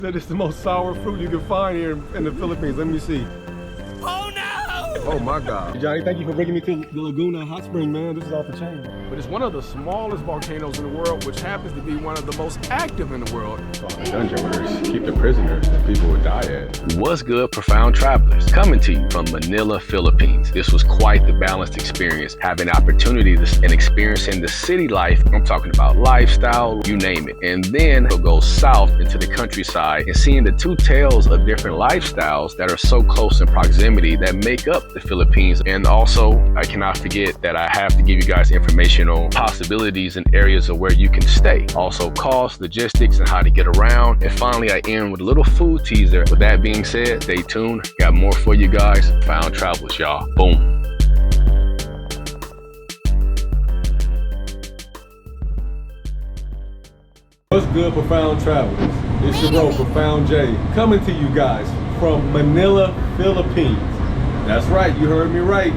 That is the most sour fruit you can find here in the Philippines. Let me see. Oh no! Oh my God. Johnny, thank you for bringing me to the Laguna Hot Springs, man. This is off the chain. But it's one of the smallest volcanoes in the world, which happens to be one of the most active in the world. The dungeon where they keep the prisoners that people would die at. What's good, Profound Travelers? Coming to you from Manila, Philippines. This was quite the balanced experience, having opportunity and experiencing the city life. I'm talking about lifestyle, you name it. And then we'll go south into the countryside and seeing the two tales of different lifestyles that are so close in proximity that make up the Philippines. And also, I cannot forget that I have to give you guys information on possibilities and areas of where you can stay. Also, cost, logistics, and how to get around. And finally, I end with a little food teaser. With that being said, stay tuned. Got more for you guys. Profound Travelers, y'all. Boom. What's good, Profound Travelers? It's your bro, Profound J, coming to you guys from Manila, Philippines. That's right, you heard me right.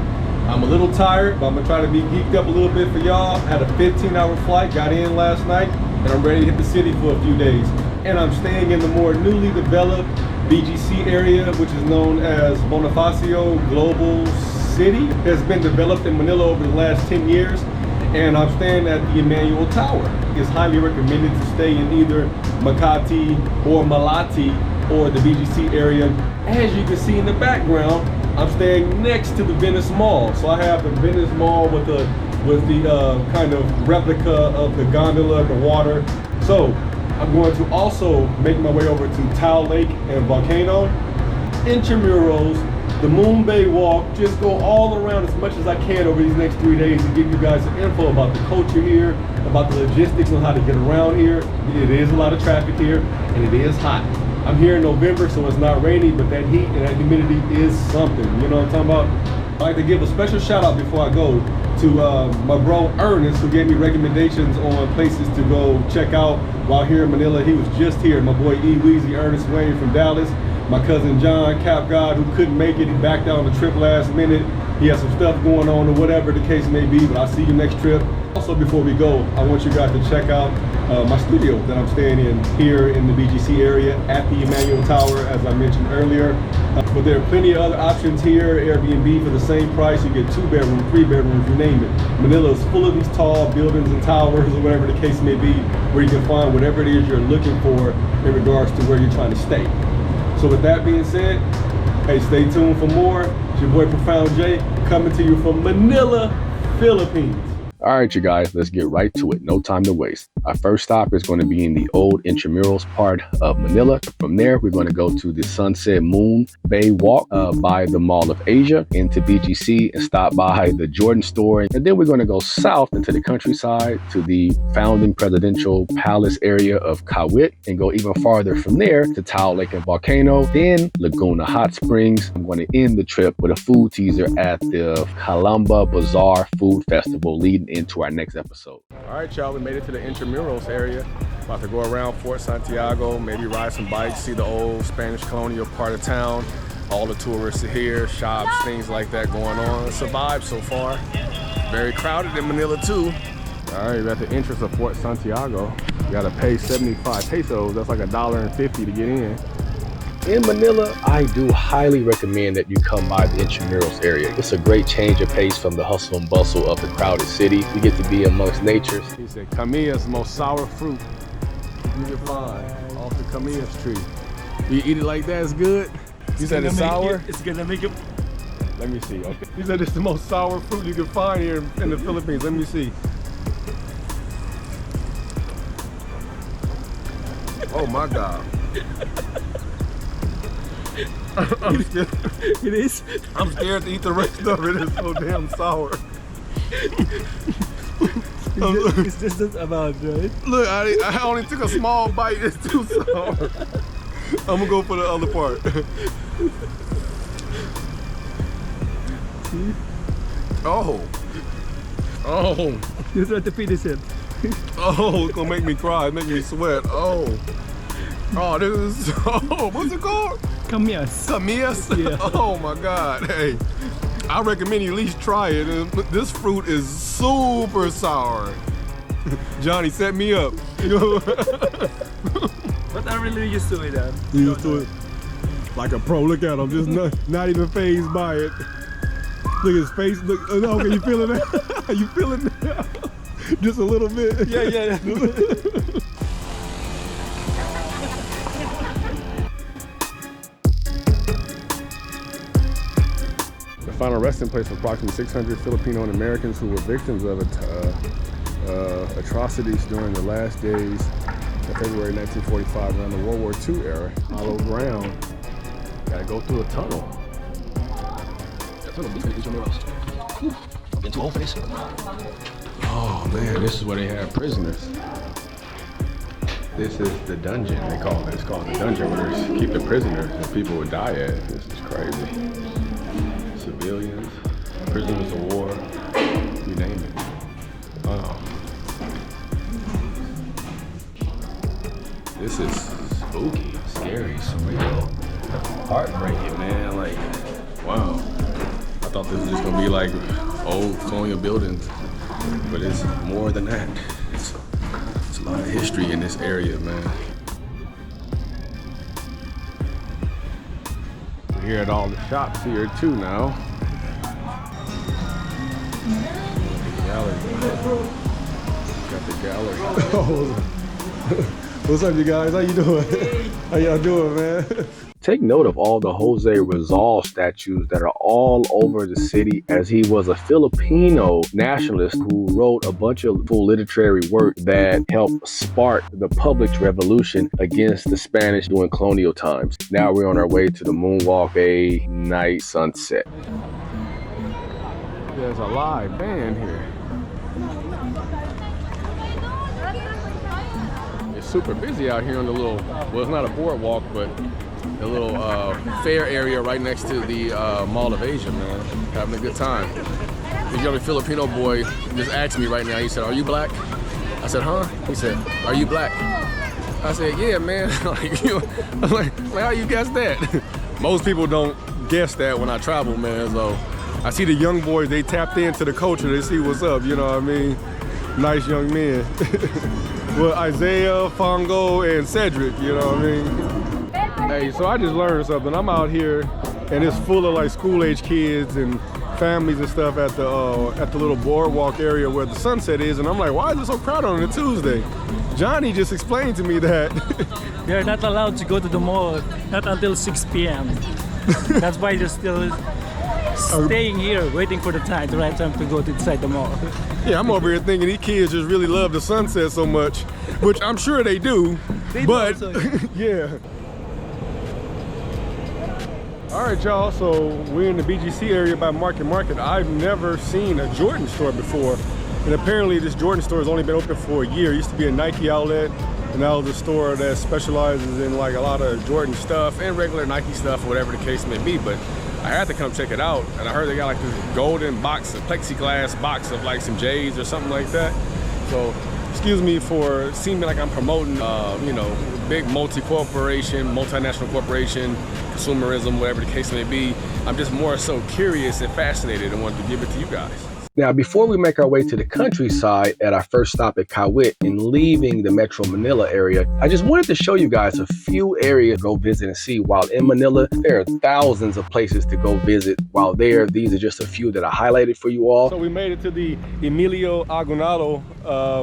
I'm a little tired, but I'm gonna try to be geeked up a little bit for y'all. Had a 15-hour flight, got in last night, and I'm ready to hit the city for a few days. And I'm staying in the more newly developed BGC area, which is known as Bonifacio Global City. It has been developed in Manila over the last 10 years, and I'm staying at the Emilio Tower. It's highly recommended to stay in either Makati or Malati or the BGC area. As you can see in the background, I'm staying next to the Venice Mall. So I have the Venice Mall with the kind of replica of the gondola and the water. So I'm going to also make my way over to Taal Lake and Volcano, Intramuros, the Moon Bay Walk, just go all around as much as I can over these next 3 days to give you guys some info about the culture here, about the logistics on how to get around here. It is a lot of traffic here and it is hot. I'm here in November, so it's not rainy, but that heat and that humidity is something. You know what I'm talking about? I'd like to give a special shout out before I go to my bro Ernest, who gave me recommendations on places to go check out while here in Manila. He was just here. My boy E Weezy Ernest Wayne from Dallas. My cousin John Cap God, who couldn't make it, he backed out on the trip last minute. He has some stuff going on or whatever the case may be, but I'll see you next trip. Also, before we go, I want you guys to check out my studio that I'm staying in here in the BGC area at the Emilio Tower, as I mentioned earlier. But there are plenty of other options here. Airbnb for the same price. You get 2 bedrooms, 3 bedrooms, you name it. Manila is full of these tall buildings and towers or whatever the case may be, where you can find whatever it is you're looking for in regards to where you're trying to stay. So with that being said, hey, stay tuned for more. It's your boy Profound J, coming to you from Manila, Philippines. All right, you guys, let's get right to it. No time to waste. Our first stop is going to be in the old Intramuros part of Manila. From there, we're going to go to the Sunset Moon Bay Walk by the Mall of Asia into BGC and stop by the Jordan Store. And then we're going to go south into the countryside to the founding presidential palace area of Kawit and go even farther from there to Taal Lake and Volcano, then Laguna Hot Springs. I'm going to end the trip with a food teaser at the Calamba Bazaar Food Festival leading into our next episode. All right, y'all, we made it to the Intramuros area. About to go around Fort Santiago, maybe ride some bikes, see the old Spanish colonial part of town. All the tourists are here, shops, things like that going on. It's a vibe so far. Very crowded in Manila too. All right, we're at the entrance of Fort Santiago. You gotta pay 75 pesos. That's like $1.50 to get in. In Manila, I do highly recommend that you come by the Intramuros area. It's a great change of pace from the hustle and bustle of the crowded city. You get to be amongst nature. He said Camilla's the most sour fruit you can find off the Camilla's tree. You eat it like that, it's good? You said it's sour? It's gonna make it. Let me see. Okay. He said it's the most sour fruit you can find here in the Philippines. Let me see. Oh my God. I'm scared. It is. I'm scared to eat the rest of it. It's so damn sour. It's just that amount, right? Look, I only took a small bite. It's too sour. I'm gonna go for the other part. See? Oh. Oh. You try to finish it. Oh, it's gonna make me cry. Make me sweat. Oh. Oh, this is. Oh, what's it called? Camillas. Camillas? Yeah. Oh my God. Hey, I recommend you at least try it. This fruit is super sour. Johnny, set me up. But I really used to it. You used to it? Like a pro. Look at him, just not even fazed by it. Look at his face. Look, okay, you feeling that? You feeling that? Just a little bit. Yeah. The final resting place for approximately 600 Filipino and Americans who were victims of atrocities during the last days of February 1945 around the World War II era. Hollow ground. Gotta go through a tunnel. Oh man, this is where they have prisoners. This is the dungeon, they call it. It's called the dungeon where they keep the prisoners and people would die at. This is crazy. Civilians, prisoners of war, you name it. Wow. This is spooky, scary, surreal, heartbreaking, man. Like, wow. I thought this was just gonna be like old colonial buildings, but it's more than that. It's a lot of history in this area, man. We're here at all the shops here too now. Got the gallery. What's up, you guys? How you doing? How y'all doing, man? Take note of all the Jose Rizal statues that are all over the city, as he was a Filipino nationalist who wrote a bunch of full literary work that helped spark the public revolution against the Spanish during colonial times. Now we're on our way to the Moonwalk Bay night sunset. There's a live band here. It's super busy out here on the little, well, it's not a boardwalk, but the little fair area right next to the Mall of Asia, man. Having a good time. This young Filipino boy just asked me right now, he said, "Are you black?" I said, "Huh?" He said, "Are you black?" I said, "Yeah, man." I'm like, how you guess that? Most people don't guess that when I travel, man, so. I see the young boys, they tapped into the culture, they see what's up, you know what I mean? Nice young men. Well, Isaiah, Fongo, and Cedric, you know what I mean? Hey, so I just learned something. I'm out here and it's full of like school-age kids and families and stuff at the little boardwalk area where the sunset is, and I'm like, why is it so crowded on a Tuesday? Johnny just explained to me that They're not allowed to go to the mall, not until 6 p.m. That's why they're still staying here, waiting for the right time to go inside the mall. yeah, I'm over here thinking these kids just really love the sunset so much, which I'm sure they do, but yeah. All right, y'all, so we're in the BGC area by Market. I've never seen a Jordan store before, and apparently this Jordan store has only been open for a year. It used to be a Nike outlet, and now it's a store that specializes in like a lot of Jordan stuff and regular Nike stuff, or whatever the case may be, but I had to come check it out, and I heard they got like this golden box, a plexiglass box of like some J's or something like that. So, excuse me for seeming like I'm promoting, you know, big multinational corporation, consumerism, whatever the case may be. I'm just more so curious and fascinated and wanted to give it to you guys. Now, before we make our way to the countryside at our first stop at Kawit and leaving the Metro Manila area, I just wanted to show you guys a few areas to go visit and see. While in Manila, there are thousands of places to go visit. While there, these are just a few that I highlighted for you all. So we made it to the Emilio Aguinaldo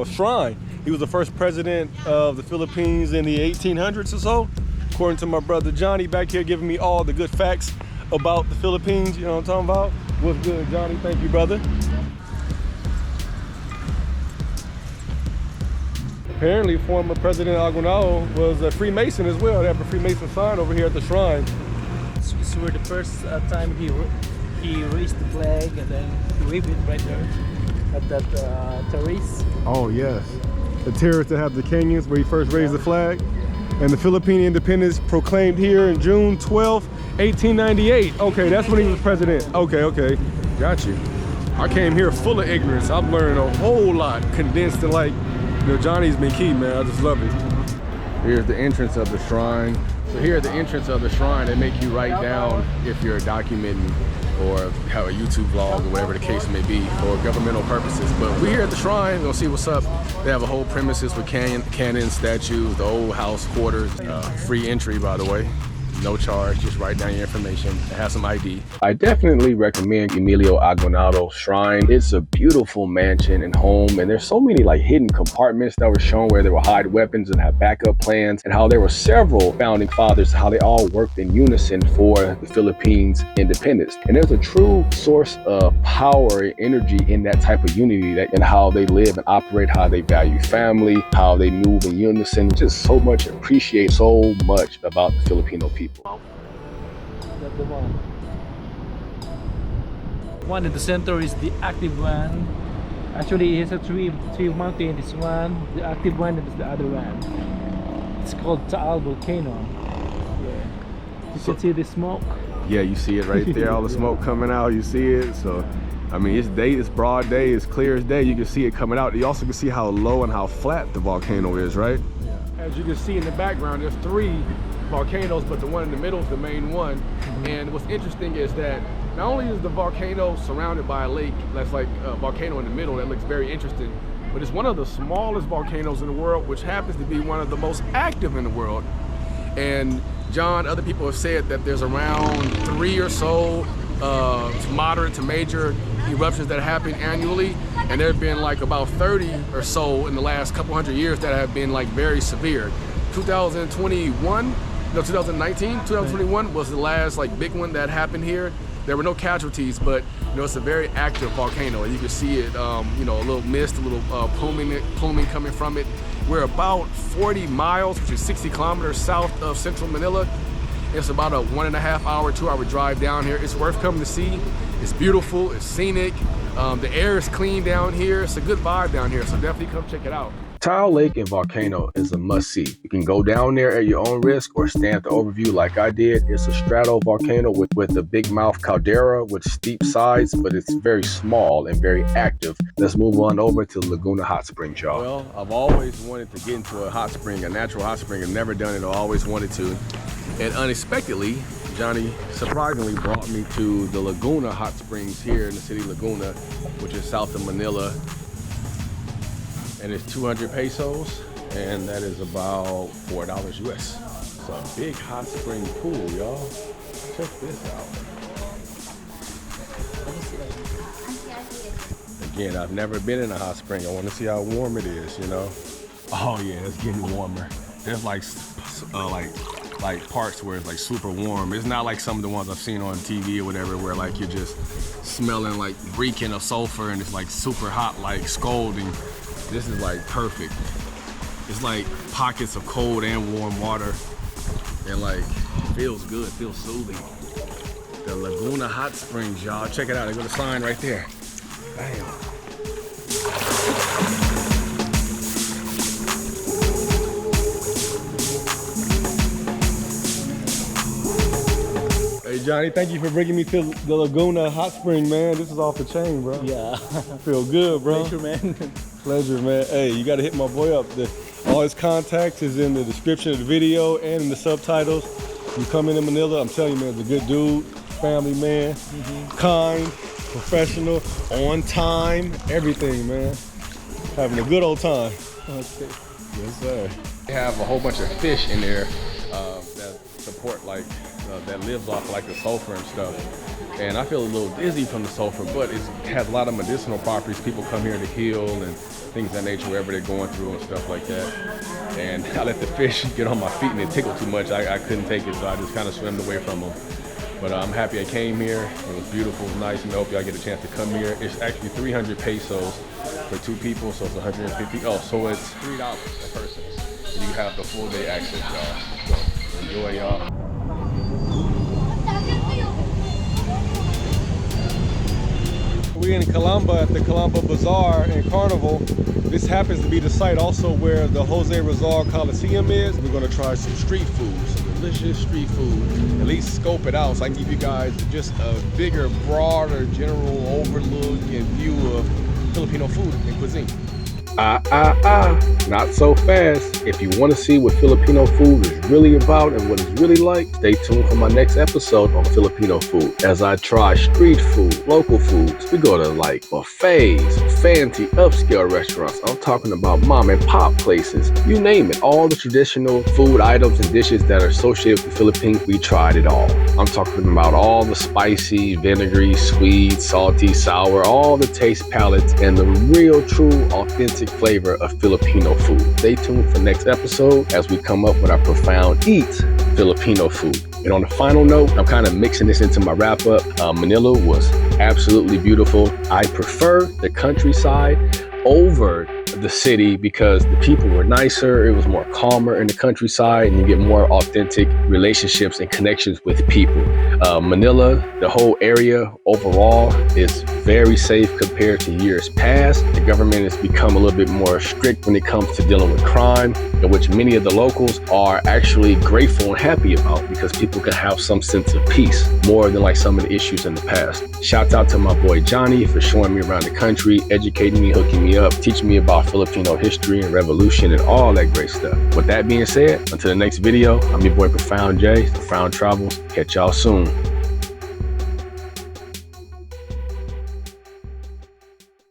shrine. He was the first president of the Philippines in the 1800s or so. According to my brother Johnny back here giving me all the good facts about the Philippines, you know what I'm talking about? What's good, Johnny? Thank you, brother. Apparently, former President Aguinaldo was a Freemason as well. They have a Freemason sign over here at the shrine. This was the first time he raised the flag and then he waved it right there at that terrace. Oh, yes. The terrace that have the canyons where he first raised the flag. And the Philippine independence proclaimed here in June 12, 1898. Okay, that's when he was president. Okay. Got you. I came here full of ignorance. I've learned a whole lot condensed in like, you know, Johnny's been key, man. I just love it. Here's the entrance of the shrine. So here at the entrance of the shrine, they make you write down if you're documenting or have a YouTube vlog or whatever the case may be for governmental purposes. But we're here at the shrine, we'll see what's up. They have a whole premises with cannon statues, the old house quarters, free entry by the way. No charge, just write down your information. It has some ID. I definitely recommend Emilio Aguinaldo Shrine. It's a beautiful mansion and home, and there's so many like hidden compartments that were shown where they will hide weapons and have backup plans, and how there were several founding fathers, how they all worked in unison for the Philippines independence. And there's a true source of power and energy in that type of unity, that in how they live and operate, how they value family, how they move in unison. Just so much appreciate so much about the Filipino people. That's the one. One in the center is the active one. Actually, it's a three mountain. This one, the active one, and the other one. It's called Taal Volcano. Yeah. You can see the smoke. Yeah, you see it right there, all the smoke coming out, you see it. So, I mean, it's broad day, it's clear as day. You can see it coming out. You also can see how low and how flat the volcano is, right? As you can see in the background, there's 3 volcanoes, but the one in the middle is the main one. And what's interesting is that not only is the volcano surrounded by a lake that's like a volcano in the middle that looks very interesting, but it's one of the smallest volcanoes in the world, which happens to be one of the most active in the world. And John, other people have said that there's around 3 or so moderate to major eruptions that happen annually, and there have been like about 30 or so in the last couple hundred years that have been like very severe. 2021 was the last like big one that happened here. There were no casualties, but you know, it's a very active volcano, and you can see it, you know, a little mist, a little pluming coming from it. We're about 40 miles, which is 60 kilometers south of central Manila. It's about a 1.5 hour, 2 hour drive down here. It's worth coming to see. It's beautiful, it's scenic. The air is clean down here. It's a good vibe down here, so definitely come check it out. Taal Lake and Volcano is a must-see. You can go down there at your own risk or stand at the overview like I did. It's a stratovolcano with a big mouth caldera with steep sides, but it's very small and very active. Let's move on over to Laguna Hot Springs, y'all. Well, I've always wanted to get into a hot spring, a natural hot spring. I've never done it, I always wanted to. And unexpectedly, Johnny surprisingly brought me to the Laguna Hot Springs here in the city Laguna, which is south of Manila. And it's 200 pesos, and that is about $4 US. It's a big hot spring pool, y'all. Check this out. Again, I've never been in a hot spring. I want to see how warm it is, you know? Oh yeah, it's getting warmer. There's like parts where it's like super warm. It's not like some of the ones I've seen on TV or whatever, where like you're just smelling like reeking of sulfur and it's like super hot, like scalding. This is like perfect. It's like pockets of cold and warm water, and like feels good, feels soothing. The Laguna Hot Springs, y'all. Check it out. They got a sign right there. Bam. Hey Johnny, thank you for bringing me to the Laguna Hot Spring, man. This is off the chain, bro. Yeah. Feel good, bro. Pleasure, man. Pleasure, man. Hey, you gotta hit my boy up. All his contacts is in the description of the video and in the subtitles. You come into Manila, I'm telling you, man, it's a good dude, family man, kind, professional, on time, everything, man. Having a good old time. Okay. Yes, sir. They have a whole bunch of fish in there that support like, that lives off like the sulfur and stuff. And I feel a little dizzy from the sulfur, but it has a lot of medicinal properties. People come here to heal and things of that nature, wherever they're going through and stuff like that. And I let the fish get on my feet and it tickled too much. I couldn't take it, so I just kind of swam away from them. But I'm happy I came here. It was beautiful, nice, and I hope y'all get a chance to come here. It's actually 300 pesos for 2 people, so it's 150. Oh, so it's $3 per person. And you have the full day access, y'all. So enjoy, y'all. We're in Calamba at the Calamba Bazaar and Carnival. This happens to be the site also where the Jose Rizal Coliseum is. We're gonna try some street food, some delicious street food. At least scope it out so I can give you guys just a bigger, broader, general overlook and view of Filipino food and cuisine. Not so fast. If you want to see what Filipino food is really about and what it's really like, stay tuned for my next episode on Filipino food. As I try street food, local foods, we go to like buffets, fancy upscale restaurants. I'm talking about mom and pop places, you name it. All the traditional food items and dishes that are associated with the Philippines, we tried it all. I'm talking about all the spicy, vinegary, sweet, salty, sour, all the taste palettes and the real, true, authentic flavor of Filipino food. Stay tuned for next episode as we come up with our Profound Eats Filipino food. And on a final note, I'm kind of mixing this into my wrap up. Manila was absolutely beautiful. I prefer the countryside over the city because the people were nicer, it was more calmer in the countryside, and you get more authentic relationships and connections with people. Manila, the whole area overall, is very safe compared to years past. The government has become a little bit more strict when it comes to dealing with crime, in which many of the locals are actually grateful and happy about because people can have some sense of peace more than like some of the issues in the past. Shouts out to my boy Johnny for showing me around the country, educating me, hooking me up, teaching me about Filipino history and revolution and all that great stuff. With that being said, until the next video, I'm your boy Profound J, Profound Travelers. Catch y'all soon.